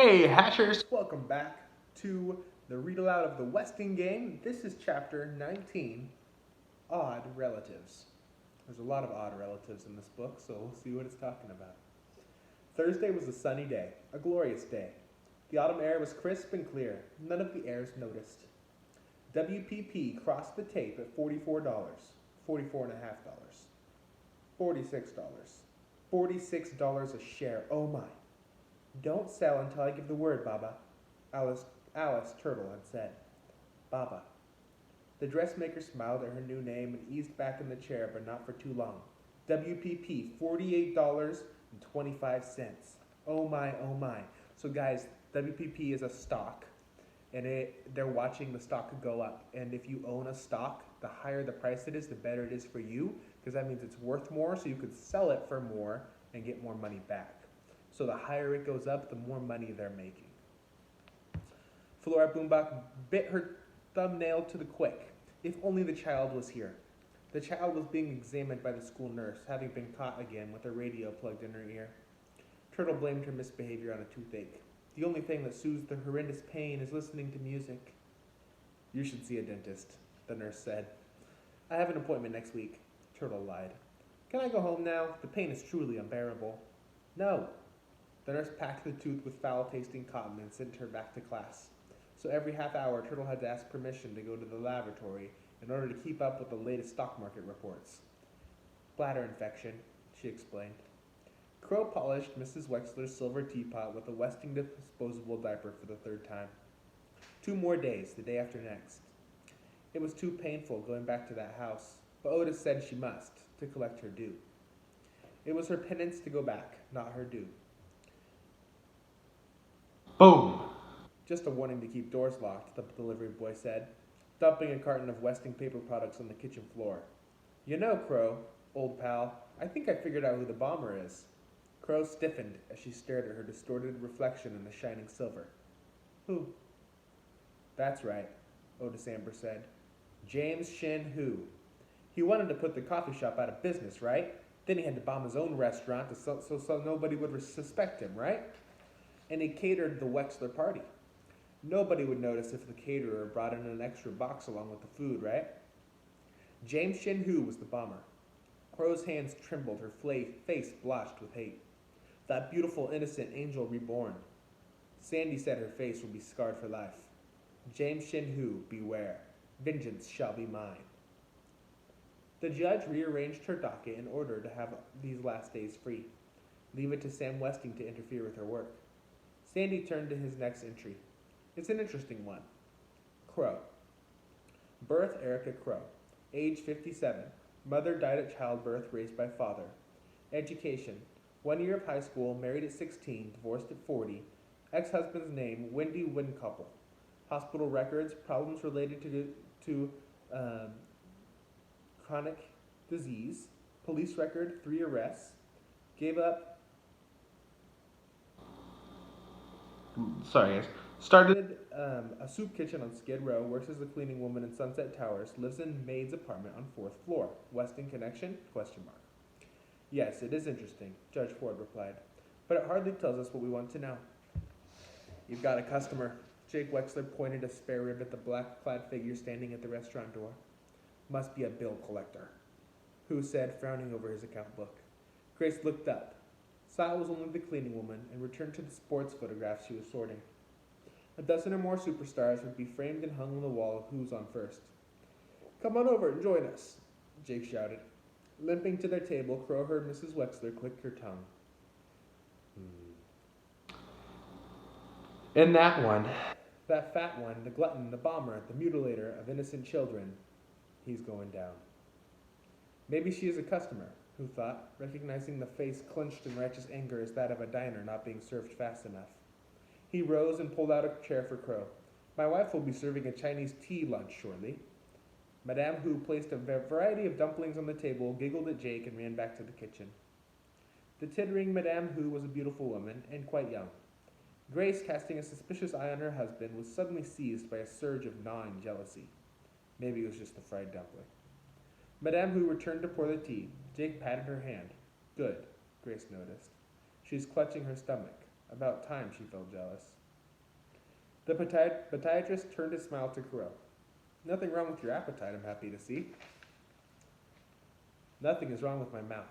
Hey, Hashers! Welcome back to the read aloud of the Westing game. This is chapter 19, Odd Relatives. There's a lot of odd relatives in this book, so we'll see what it's talking about. Thursday was a sunny day, a glorious day. The autumn air was crisp and clear. None of the heirs noticed. WPP crossed the tape at $44, $44.50, $46, $46 a share. Oh my. Don't sell until I give the word, Baba, Alice Turtle had said. Baba. The dressmaker smiled at her new name and eased back in the chair, but not for too long. WPP, $48.25. Oh my, oh my. So guys, WPP is a stock, and they're watching the stock go up. And if you own a stock, the higher the price it is, the better it is for you, because that means it's worth more, so you could sell it for more and get more money back. So the higher it goes up, the more money they're making. Flora Boombach bit her thumbnail to the quick. If only the child was here. The child was being examined by the school nurse, having been caught again with a radio plugged in her ear. Turtle blamed her misbehavior on a toothache. The only thing that soothes the horrendous pain is listening to music. You should see a dentist, the nurse said. I have an appointment next week, Turtle lied. Can I go home now? The pain is truly unbearable. No. The nurse packed the tooth with foul-tasting cotton and sent her back to class. So every half hour, Turtle had to ask permission to go to the laboratory in order to keep up with the latest stock market reports. Bladder infection, she explained. Crow polished Mrs. Wexler's silver teapot with a Westing disposable diaper for the third time. 2 more days, the day after next. It was too painful going back to that house, but Otis said she must, to collect her due. It was her penance to go back, not her due. Boom! Just a warning to keep doors locked, the delivery boy said, dumping a carton of Westing paper products on the kitchen floor. You know, Crow, old pal, I think I figured out who the bomber is. Crow stiffened as she stared at her distorted reflection in the shining silver. Who? That's right, Otis Amber said. James Shin Hu. He wanted to put the coffee shop out of business, right? Then he had to bomb his own restaurant so nobody would suspect him, right? And he catered the Wexler party. Nobody would notice if the caterer brought in an extra box along with the food, right? James Shin Hu was the bomber. Crow's hands trembled, her face blotched with hate. That beautiful, innocent angel reborn. Sandy said her face would be scarred for life. James Shin Hu, beware. Vengeance shall be mine. The judge rearranged her docket in order to have these last days free. Leave it to Sam Westing to interfere with her work. Sandy turned to his next entry. It's an interesting one. Crow. Birth, Erica Crow. Age 57. Mother died at childbirth, raised by father. Education. 1 year of high school, married at 16, divorced at 40. Ex-husband's name, Wendy Winkoppel. Hospital records, problems related to chronic disease. Police record, 3 arrests. Gave up. Sorry, guys. Started. A soup kitchen on Skid Row, works as a cleaning woman in Sunset Towers, lives in maid's apartment on 4th floor. Westing connection? Question mark. Yes, it is interesting, Judge Ford replied, but it hardly tells us what we want to know. You've got a customer. Jake Wexler pointed a spare rib at the black-clad figure standing at the restaurant door. Must be a bill collector, Hu said, frowning over his account book. Grace looked up, saw it was only the cleaning woman, and returned to the sports photographs she was sorting. A dozen or more superstars would be framed and hung on the wall of Who's on first. Come on over and join us, Jake shouted. Limping to their table, Crow heard Mrs. Wexler click her tongue. In that one. That fat one, the glutton, the bomber, the mutilator of innocent children. He's going down. Maybe she is a customer, Hu thought, recognizing the face clenched in righteous anger as that of a diner not being served fast enough. He rose and pulled out a chair for Crow. My wife will be serving a Chinese tea lunch shortly. Madame Hu placed a variety of dumplings on the table, giggled at Jake, and ran back to the kitchen. The tittering Madame Hu was a beautiful woman, and quite young. Grace, casting a suspicious eye on her husband, was suddenly seized by a surge of gnawing jealousy. Maybe it was just the fried dumpling. Madame Hu returned to pour the tea. Jake patted her hand. Good, Grace noticed. She's clutching her stomach. About time, she felt jealous. The podiatrist turned a smile to Crow. Nothing wrong with your appetite, I'm happy to see. Nothing is wrong with my mouth,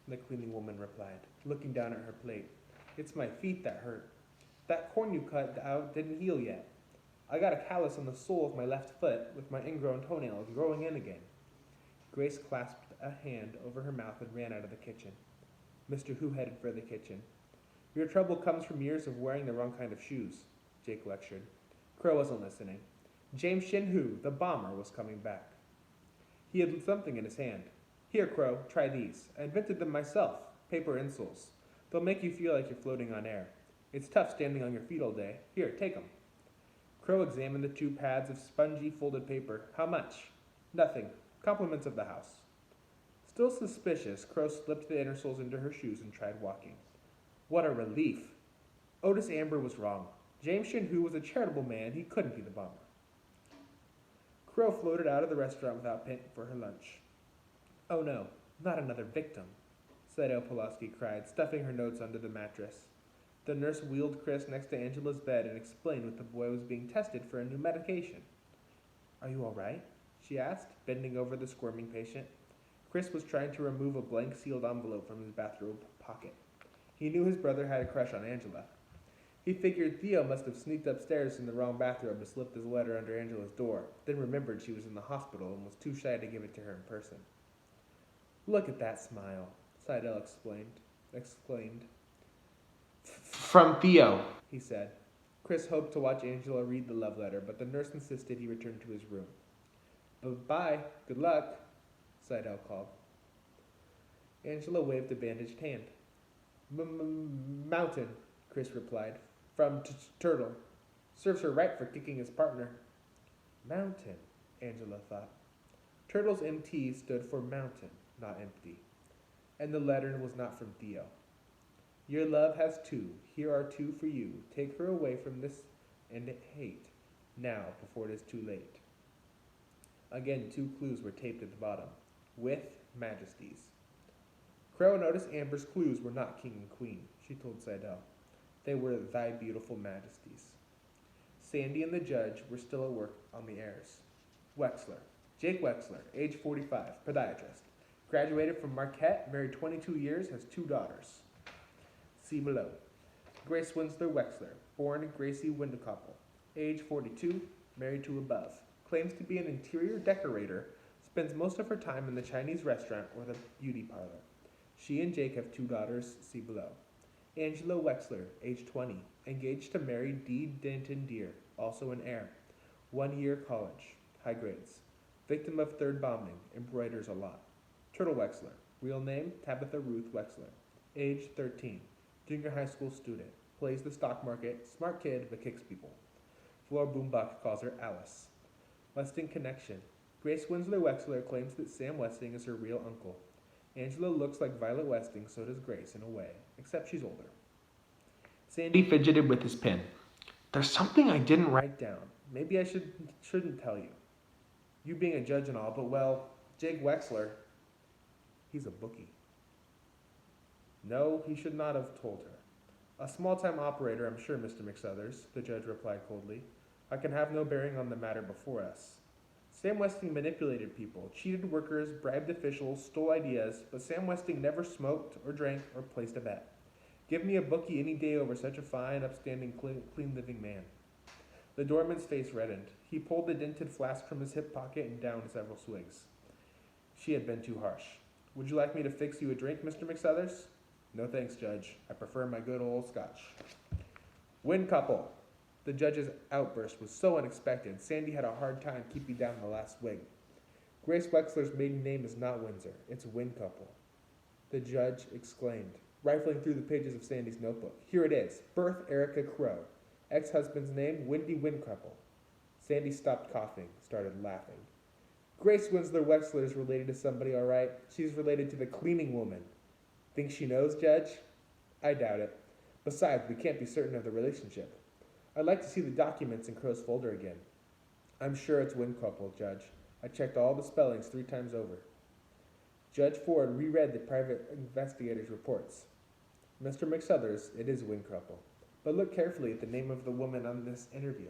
the cleaning woman replied, looking down at her plate. It's my feet that hurt. That corn you cut out didn't heal yet. I got a callus on the sole of my left foot with my ingrown toenails growing in again. Grace clasped a hand over her mouth and ran out of the kitchen. Mr. Hu headed for the kitchen. Your trouble comes from years of wearing the wrong kind of shoes, Jake lectured. Crow wasn't listening. James Shin Hu, the bomber, was coming back. He had something in his hand. Here, Crow, try these. I invented them myself, paper insoles. They'll make you feel like you're floating on air. It's tough standing on your feet all day. Here, take them. Crow examined the 2 pads of spongy folded paper. How much? Nothing. Compliments of the house. Still suspicious, Crow slipped the insoles into her shoes and tried walking. What a relief. Otis Amber was wrong. James Shin Hu was a charitable man. He couldn't be the bomber. Crow floated out of the restaurant without paying for her lunch. Oh no, not another victim, Saito Pulaski cried, stuffing her notes under the mattress. The nurse wheeled Chris next to Angela's bed and explained that the boy was being tested for a new medication. Are you all right? She asked, bending over the squirming patient. Chris was trying to remove a blank sealed envelope from his bathrobe pocket. He knew his brother had a crush on Angela. He figured Theo must have sneaked upstairs in the wrong bathrobe to slip his letter under Angela's door, then remembered she was in the hospital and was too shy to give it to her in person. Look at that smile, Seidel exclaimed. From Theo, He said. Chris hoped to watch Angela read the love letter, but the nurse insisted he return to his room. Bye-bye, good luck, Seidel called. Angela waved a bandaged hand. Mountain, Chris replied. From Turtle. Serves her right for kicking his partner. Mountain, Angela thought. Turtle's MT stood for mountain, not empty. And the letter was not from Theo. Your love has 2. Here are 2 for you. Take her away from this and hate, now, before it is too late. Again, 2 clues were taped at the bottom. With majesties. Crow noticed Amber's clues were not king and queen, she told Seidel. They were thy beautiful majesties. Sandy and the judge were still at work on the heirs. Wexler. Jake Wexler, age 45, podiatrist. Graduated from Marquette, married 22 years, has 2 daughters. See below. Grace Winsler Wexler, born Gracie Windekoppel, age 42, married to above. Claims to be an interior decorator, spends most of her time in the Chinese restaurant or the beauty parlor. She and Jake have 2 daughters, see below. Angela Wexler, age 20, engaged to marry D. Denton Deere, also an heir. 1 year college, high grades. Victim of 3rd bombing, embroiders a lot. Turtle Wexler, real name Tabitha Ruth Wexler, age 13, junior high school student, plays the stock market, smart kid but kicks people. Flora Boombach calls her Alice. Westing connection. Grace Winsler Wexler claims that Sam Westing is her real uncle. Angela looks like Violet Westing, so does Grace in a way, except she's older. Sandy fidgeted with his pen. There's something I didn't write. Write down. Maybe I shouldn't tell you. You being a judge and all, but well, Jake Wexler, he's a bookie. No, he should not have told her. A small-time operator, I'm sure, Mr. McSuthers, the judge replied coldly. I can have no bearing on the matter before us. Sam Westing manipulated people, cheated workers, bribed officials, stole ideas, but Sam Westing never smoked or drank or placed a bet. Give me a bookie any day over such a fine, upstanding, clean-living man. The doorman's face reddened. He pulled the dented flask from his hip pocket and downed several swigs. She had been too harsh. Would you like me to fix you a drink, Mr. McSuthers? No thanks, Judge. I prefer my good old scotch. Windcouple. The judge's outburst was so unexpected, Sandy had a hard time keeping down the last swig. Grace Wexler's maiden name is not Windsor. It's Windcouple. The judge exclaimed, rifling through the pages of Sandy's notebook. Here it is. Birth, Erica Crow. Ex-husband's name, Wendy Windcouple. Sandy stopped coughing, started laughing. Grace Winsler Wexler is related to somebody, all right. She's related to the cleaning woman. Think she knows, Judge? I doubt it. Besides, we can't be certain of the relationship. I'd like to see the documents in Crow's folder again. I'm sure it's Windcouple, Judge. I checked all the spellings 3 times over. Judge Ford reread the private investigator's reports. Mr. McSuthers, it is Windcouple. But look carefully at the name of the woman on this interview.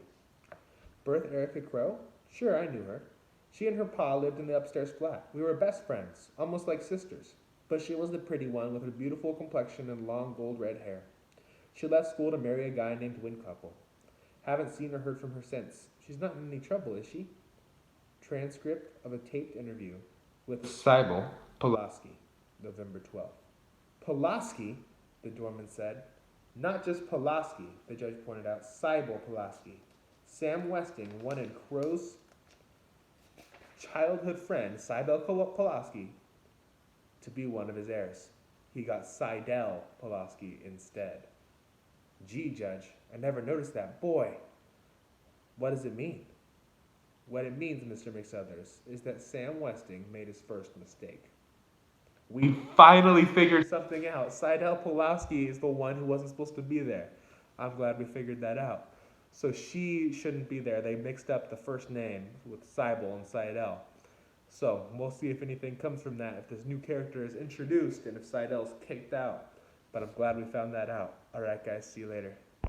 Bertha Erica Crow? Sure, I knew her. She and her pa lived in the upstairs flat. We were best friends, almost like sisters. But she was the pretty one with her beautiful complexion and long gold red hair. She left school to marry a guy named Windcouple. Haven't seen or heard from her since. She's not in any trouble, is she? Transcript of a taped interview with Sybil Pulaski, November 12th. Pulaski, the doorman said. Not just Pulaski, the judge pointed out. Sybil Pulaski. Sam Westing wanted Crow's childhood friend, Sybil Pulaski, to be one of his heirs. He got Seidel Pulaski instead. Gee, Judge, I never noticed that. Boy, what does it mean? What it means, Mr. McSuthers, is that Sam Westing made his first mistake. We finally figured Something out. Seidel Pulaski is the one who wasn't supposed to be there. I'm glad we figured that out. So she shouldn't be there. They mixed up the first name with Sybil and Seidel. So we'll see if anything comes from that, if this new character is introduced and if Seidel's kicked out. But I'm glad we found that out. Alright guys, see you later.